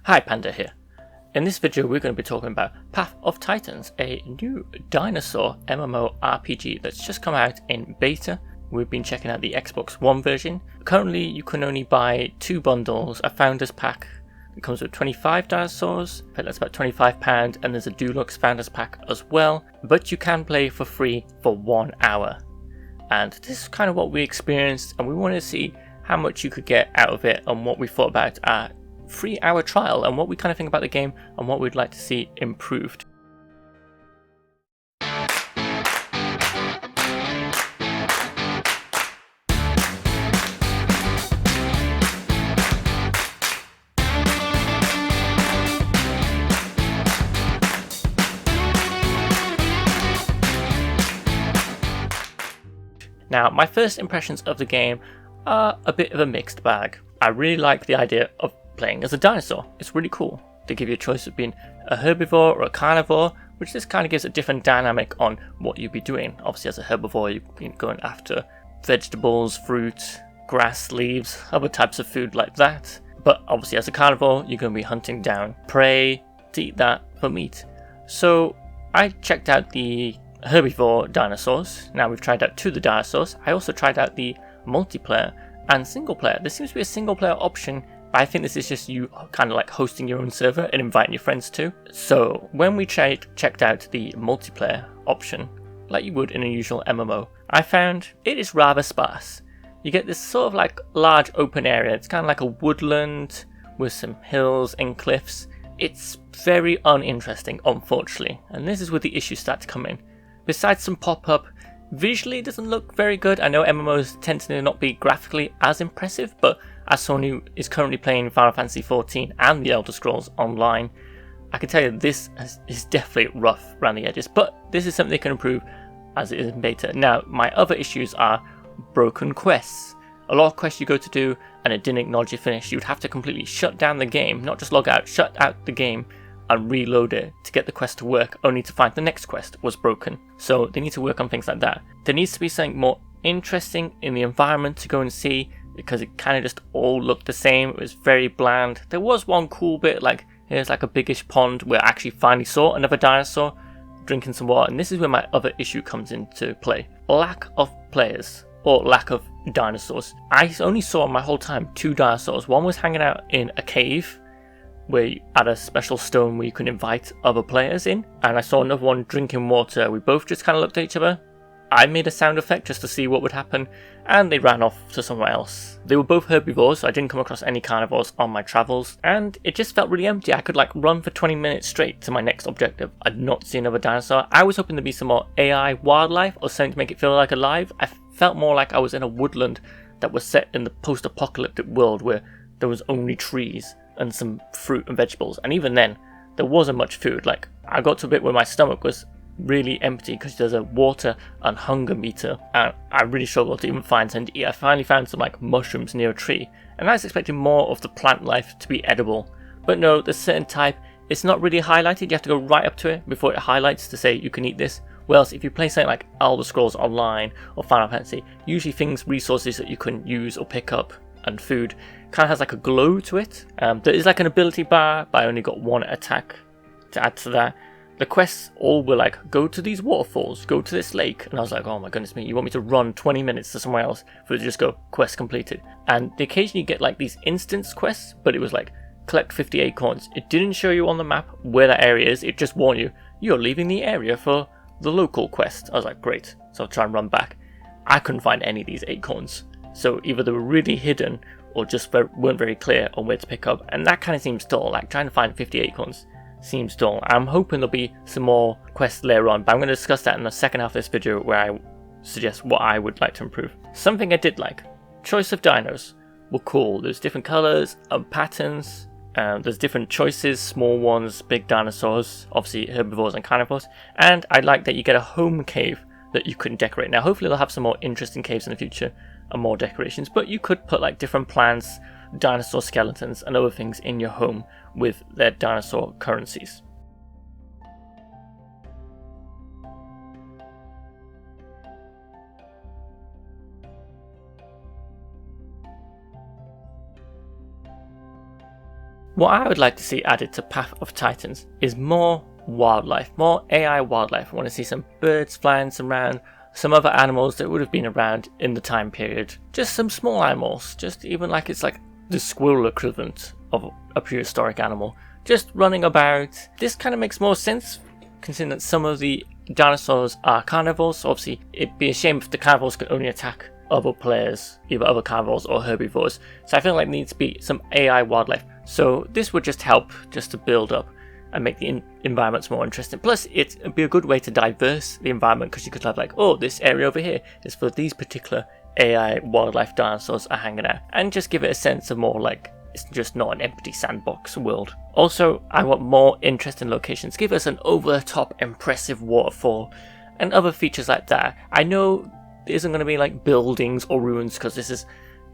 Hi, Panda here. In this video we're going to be talking about Path of Titans, a new dinosaur MMORPG that's just come out in beta. We've been checking out the Xbox One version. Currently you can only buy 2 bundles, a Founders Pack that comes with 25 dinosaurs, but that's about £25, and there's a Deluxe Founders Pack as well, but you can play for free for 1 hour. And this is kind of what we experienced, and we wanted to see how much you could get out of it and what we thought about our 3-hour trial and what we kind of think about the game and what we'd like to see improved. Now, my first impressions of the game are a bit of a mixed bag. I really like the idea of playing as a dinosaur. It's really cool. They give you a choice of being a herbivore or a carnivore, which this kind of gives a different dynamic on what you'd be doing. Obviously, as a herbivore, you've been going after vegetables, fruit, grass, leaves, other types of food like that. But obviously, as a carnivore, you're going to be hunting down prey to eat that for meat. So I checked out the herbivore dinosaurs. Now we've tried out 2 of the dinosaurs. I also tried out the multiplayer and single player. There seems to be a single player option, but I think this is just you kind of like hosting your own server and inviting your friends too. So when we checked out the multiplayer option, like you would in a usual MMO, I found it is rather sparse. You get this sort of like large open area. It's kind of like a woodland with some hills and cliffs. It's very uninteresting, unfortunately, and this is where the issues start to come in. Besides some pop-up, visually it doesn't look very good. I know MMOs tend to not be graphically as impressive, but as someone who is currently playing Final Fantasy XIV and the Elder Scrolls Online, I can tell you this is definitely rough around the edges, but this is something they can improve as it is in beta. Now, my other issues are broken quests. A lot of quests you go to do and it didn't acknowledge you finished. You'd have to completely shut down the game, not just log out, shut out the game and reload it to get the quest to work, only to find the next quest was broken. So they need to work on things like that. There needs to be something more interesting in the environment to go and see, because it kind of just all looked the same. It was very bland. There was one cool bit, like here's like a biggish pond where I actually finally saw another dinosaur drinking some water, and this is where my other issue comes into play. Lack of players, or lack of dinosaurs. I only saw my whole time 2 dinosaurs. One was hanging out in a cave where you had a special stone where you can invite other players in, and I saw another one drinking water. We both just kind of looked at each other. I made a sound effect just to see what would happen, and they ran off to somewhere else. They were both herbivores, so I didn't come across any carnivores on my travels, and it just felt really empty. I could like run for 20 minutes straight to my next objective. I'd not seen another dinosaur. I was hoping there'd be some more AI wildlife or something to make it feel like alive. I felt more like I was in a woodland that was set in the post-apocalyptic world where there was only trees and some fruit and vegetables, and even then there wasn't much food. Like, I got to a bit where my stomach was really empty because there's a water and hunger meter, and I really struggled to even find something to eat. I finally found some like mushrooms near a tree, and I was expecting more of the plant life to be edible, but no, there's certain type, it's not really highlighted. You have to go right up to it before it highlights to say you can eat this. Whereas if you play something like Elder Scrolls Online or Final Fantasy, usually resources that you can use or pick up and food kind of has like a glow to it. There is like an ability bar, but I only got 1 attack to add to that. The quests all were like, go to these waterfalls, go to this lake, and I was like, oh my goodness me, you want me to run 20 minutes to somewhere else for it to just go, quest completed. And they occasionally get like these instance quests, but it was like, collect 50 acorns. It didn't show you on the map where that area is, it just warned you, you're leaving the area for the local quest. I was like, great, so I'll try and run back. I couldn't find any of these acorns. So either they were really hidden or just weren't very clear on where to pick up, and that kind of seems dull. Like trying to find 50 acorns seems dull. I'm hoping there'll be some more quests later on, but I'm going to discuss that in the second half of this video where I suggest what I would like to improve. Something I did like, choice of dinos were cool. There's different colours and patterns. There's different choices, small ones, big dinosaurs, obviously herbivores and carnivores, and I like that you get a home cave that you can decorate. Now hopefully they'll have some more interesting caves in the future and more decorations, but you could put like different plants, dinosaur skeletons and other things in your home with their dinosaur currencies. What I would like to see added to Path of Titans is more wildlife, more AI wildlife. I want to see some birds flying around, some other animals that would have been around in the time period. Just some small animals, just even like it's like the squirrel equivalent of a prehistoric animal, just running about. This kind of makes more sense considering that some of the dinosaurs are carnivores. So obviously it'd be a shame if the carnivores could only attack other players, either other carnivores or herbivores. So I feel like there needs to be some AI wildlife. So this would just help just to build up and make the environments more interesting. Plus it'd be a good way to diverse the environment, because you could have like, oh, this area over here is for these particular AI wildlife dinosaurs are hanging out, and just give it a sense of more like it's just not an empty sandbox world. Also, I want more interesting locations. Give us an over-the-top impressive waterfall and other features like that. I know there isn't going to be like buildings or ruins because this is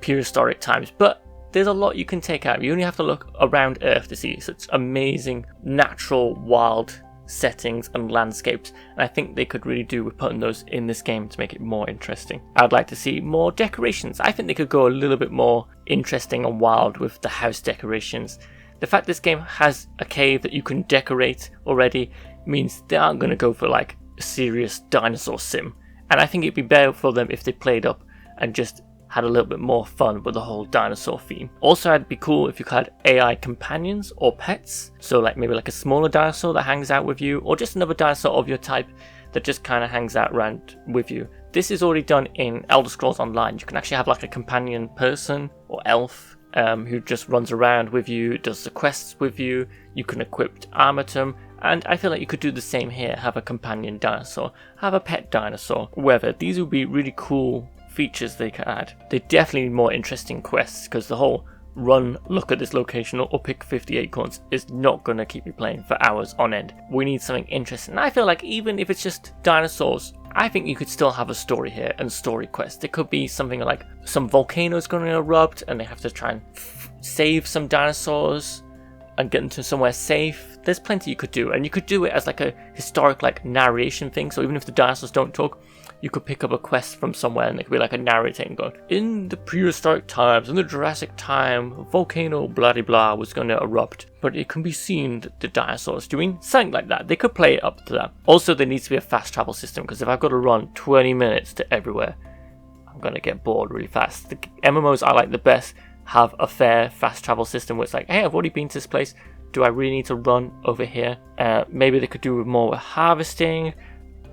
prehistoric times, but there's a lot you can take out. You only have to look around Earth to see such amazing natural wild settings and landscapes, and I think they could really do with putting those in this game to make it more interesting. I'd like to see more decorations. I think they could go a little bit more interesting and wild with the house decorations. The fact this game has a cave that you can decorate already means they aren't going to go for like a serious dinosaur sim, and I think it'd be better for them if they played up and just had a little bit more fun with the whole dinosaur theme. Also, it'd be cool if you had AI companions or pets, so like maybe like a smaller dinosaur that hangs out with you, or just another dinosaur of your type that just kind of hangs out around with you. This is already done in Elder Scrolls Online. You can actually have like a companion person or elf who just runs around with you, does the quests with you. You can equip armor to them, and I feel like you could do the same here. Have a companion dinosaur, have a pet dinosaur, whether. These would be really cool features they could add. They definitely need more interesting quests, because the whole run, look at this location, or pick 50 acorns is not going to keep me playing for hours on end. We need something interesting. And I feel like even if it's just dinosaurs, I think you could still have a story here and story quests. It could be something like some volcanoes going to erupt and they have to try and save some dinosaurs and get them to somewhere safe. There's plenty you could do, and you could do it as like a historic like narration thing. So even if the dinosaurs don't talk, you could pick up a quest from somewhere and it could be like a narrator and go, in the prehistoric times, in the Jurassic time, a volcano blah de blah was going to erupt, but it can be seen that the dinosaurs doing something like that. They could play it up to that. Also, there needs to be a fast travel system, because if I've got to run 20 minutes to everywhere, I'm going to get bored really fast. The MMOs I like the best have a fair fast travel system where it's like, hey, I've already been to this place, do I really need to run over here? Maybe they could do more with harvesting.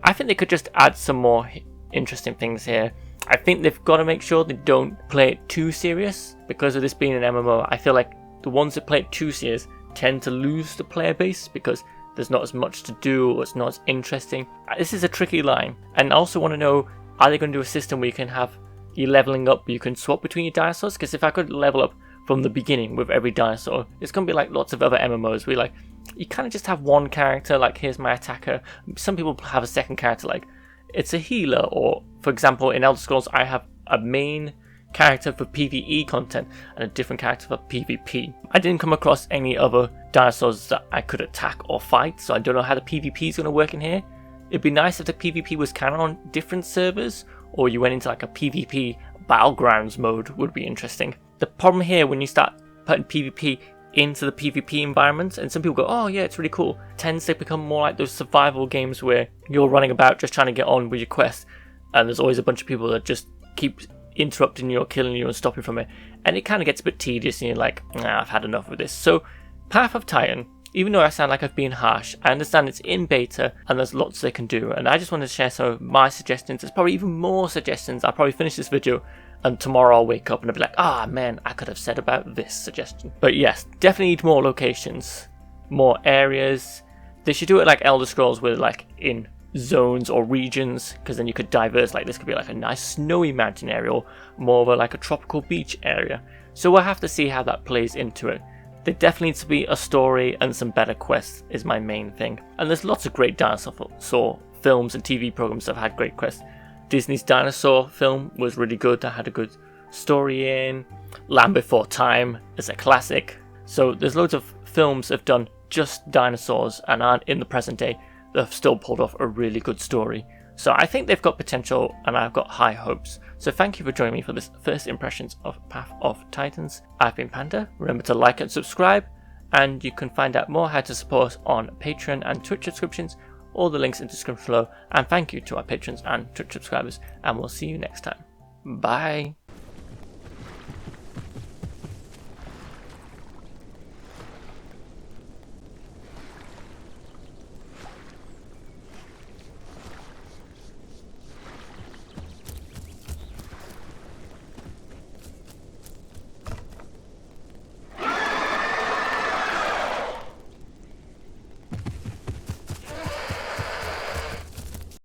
I think they could just add some more interesting things here. I think they've got to make sure they don't play it too serious, because of this being an MMO. I feel like the ones that play it too serious tend to lose the player base, because there's not as much to do, or it's not as interesting. This is a tricky line, and I also want to know, are they going to do a system where you can have you leveling up, you can swap between your dinosaurs? Because if I could level up from the beginning with every dinosaur, it's going to be like lots of other MMOs where like you kind of just have one character, like here's my attacker. Some people have a second character, like it's a healer, or for example in Elder Scrolls I have a main character for PvE content and a different character for PvP. I didn't come across any other dinosaurs that I could attack or fight, so I don't know how the PvP is going to work in here. It'd be nice if the PvP was kind of on different servers, or you went into like a PvP battlegrounds mode. Would be interesting. The problem here, when you start putting PvP into the PvP environment, and some people go, oh yeah, it's really cool, tends to become more like those survival games where you're running about just trying to get on with your quest, and there's always a bunch of people that just keep interrupting you or killing you and stopping from it, and it kind of gets a bit tedious and you're like, nah, I've had enough of this. So Path of Titan, even though I sound like I've been harsh, I understand it's in beta and there's lots they can do, and I just wanted to share some of my suggestions. There's probably even more suggestions. I'll probably finish this video and tomorrow I'll wake up and I'll be like, ah man, I could have said about this suggestion. But yes, definitely need more locations, more areas. They should do it like Elder Scrolls, where like in zones or regions, because then you could diverse. Like this could be like a nice snowy mountain area, or more of a like a tropical beach area. So we'll have to see how that plays into it. There definitely needs to be a story and some better quests is my main thing. And there's lots of great dinosaur films and TV programs that have had great quests. Disney's dinosaur film was really good. That had a good story in. Land Before Time is a classic. So there's loads of films that have done just dinosaurs and aren't in the present day that have still pulled off a really good story. So I think they've got potential and I've got high hopes. So thank you for joining me for this first impressions of Path of Titans. I've been Panda. Remember to like and subscribe, and you can find out more how to support us on Patreon and Twitch subscriptions. All the links in the description below, and thank you to our patrons and Twitch subscribers, and we'll see you next time. Bye.